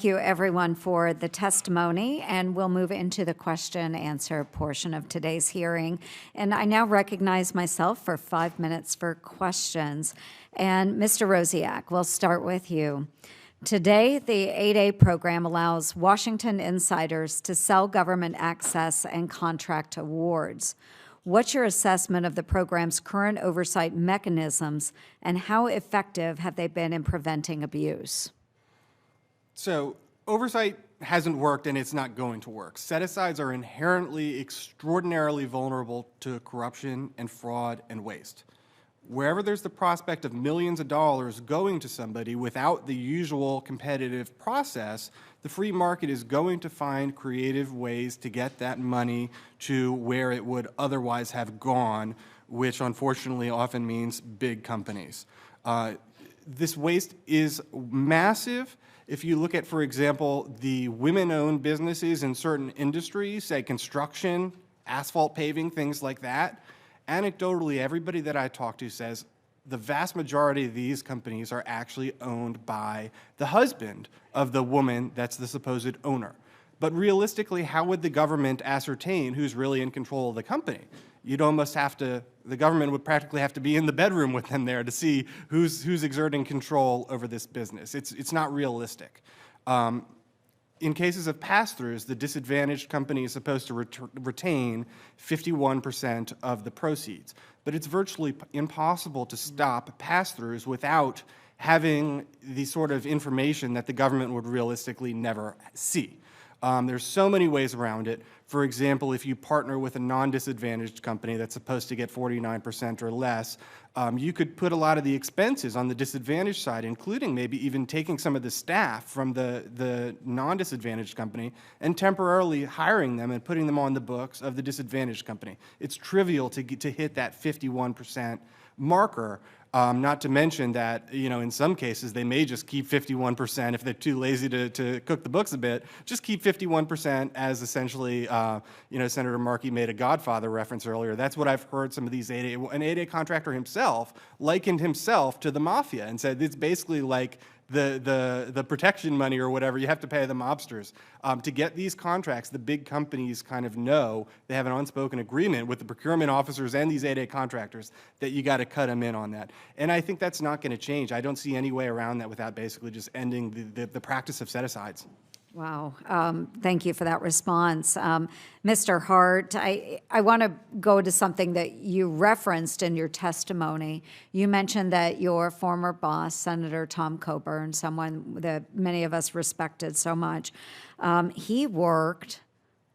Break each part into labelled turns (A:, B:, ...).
A: Thank you, everyone, for the testimony, and we'll move into the question-answer portion of today's hearing. And I now recognize myself for 5 minutes for questions. And Mr. Rosiak, we'll start with you. Today, the 8A program allows Washington insiders to sell government access and contract awards. What's your assessment of the program's current oversight mechanisms, and how effective have they been in preventing abuse?
B: So oversight hasn't worked, and it's not going to work. Set-asides are inherently extraordinarily vulnerable to corruption and fraud and waste. Wherever there's the prospect of millions of dollars going to somebody without the usual competitive process, the free market is going to find creative ways to get that money to where it would otherwise have gone, which unfortunately often means big companies. This waste is massive. If you look at, for example, the women-owned businesses in certain industries, say construction, asphalt paving, things like that, anecdotally, everybody that I talk to says the vast majority of these companies are actually owned by the husband of the woman that's the supposed owner. But realistically, how would the government ascertain who's really in control of the company? You'd almost have to, the government would practically have to be in the bedroom with them there to see who's exerting control over this business. It's not realistic. In cases of pass-throughs, the disadvantaged company is supposed to retain 51% of the proceeds. But it's virtually impossible to stop pass-throughs without having the sort of information that the government would realistically never see. There's so many ways around it. For example, if you partner with a non-disadvantaged company that's supposed to get 49% or less, you could put a lot of the expenses on the disadvantaged side, including maybe even taking some of the staff from the non-disadvantaged company and temporarily hiring them and putting them on the books of the disadvantaged company. It's trivial to hit that 51% marker. Not to mention that, in some cases, they may just keep 51% if they're too lazy to cook the books a bit, just keep 51% as essentially, Senator Markey made a Godfather reference earlier. That's what I've heard some of these 8A, an 8A contractor himself likened himself to the mafia and said it's basically like the protection money or whatever you have to pay the mobsters. To get these contracts, the big companies kind of know they have an unspoken agreement with the procurement officers and these 8A contractors that you got to cut them in on that. And I think that's not going to change. I don't see any way around that without basically just ending the practice of set-asides.
A: Wow. Thank you for that response. Mr. Hart, I want to go to something that you referenced in your testimony. You mentioned that your former boss, Senator Tom Coburn, someone that many of us respected so much, he worked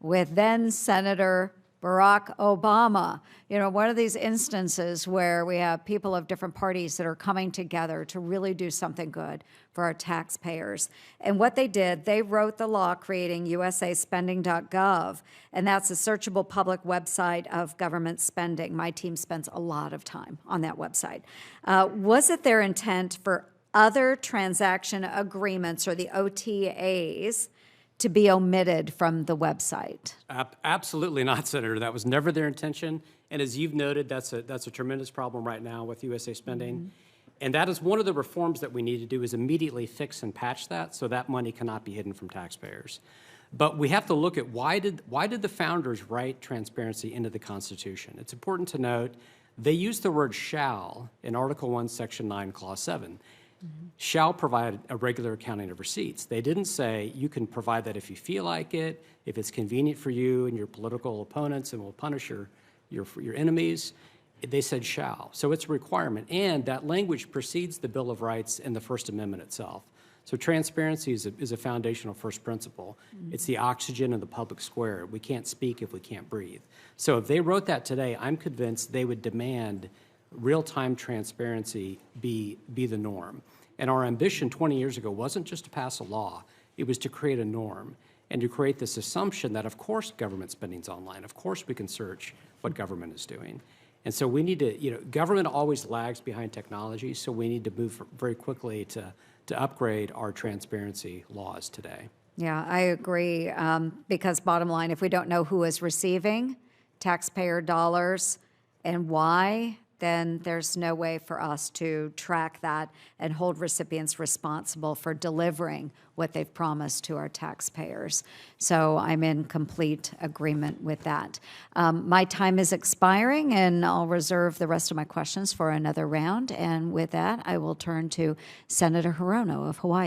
A: with then Senator Barack Obama. One of these instances where we have people of different parties that are coming together to really do something good for our taxpayers. And what they did, they wrote the law creating usaspending.gov, and that's a searchable public website of government spending. My team spends a lot of time on that website. Was it their intent for other transaction agreements, or the OTAs, to be omitted from the website?
C: Absolutely not, Senator. That was never their intention. And as you've noted, that's a tremendous problem right now with USA Spending. Mm-hmm. And that is one of the reforms that we need to do, is immediately fix and patch that so that money cannot be hidden from taxpayers. But we have to look at why did the founders write transparency into the Constitution? It's important to note they used the word shall in Article 1, Section 9, Clause 7. Mm-hmm. Shall provide a regular accounting of receipts. They didn't say you can provide that if you feel like it, if it's convenient for you and your political opponents, and will punish your enemies. They said shall. So it's a requirement, and that language precedes the Bill of Rights and the First Amendment itself. So transparency is a foundational first principle. Mm-hmm. It's the oxygen in the public square. We can't speak if we can't breathe. So if they wrote that today, I'm convinced they would demand real-time transparency be the norm. And our ambition 20 years ago wasn't just to pass a law, it was to create a norm and to create this assumption that, of course, government spending's online. Of course, we can search what government is doing. And so we need to, government always lags behind technology, so we need to move very quickly to upgrade our transparency laws today.
A: Yeah, I agree, because bottom line, if we don't know who is receiving taxpayer dollars and why, then there's no way for us to track that and hold recipients responsible for delivering what they've promised to our taxpayers. So I'm in complete agreement with that. My time is expiring, and I'll reserve the rest of my questions for another round. And with that, I will turn to Senator Hirono of Hawaii.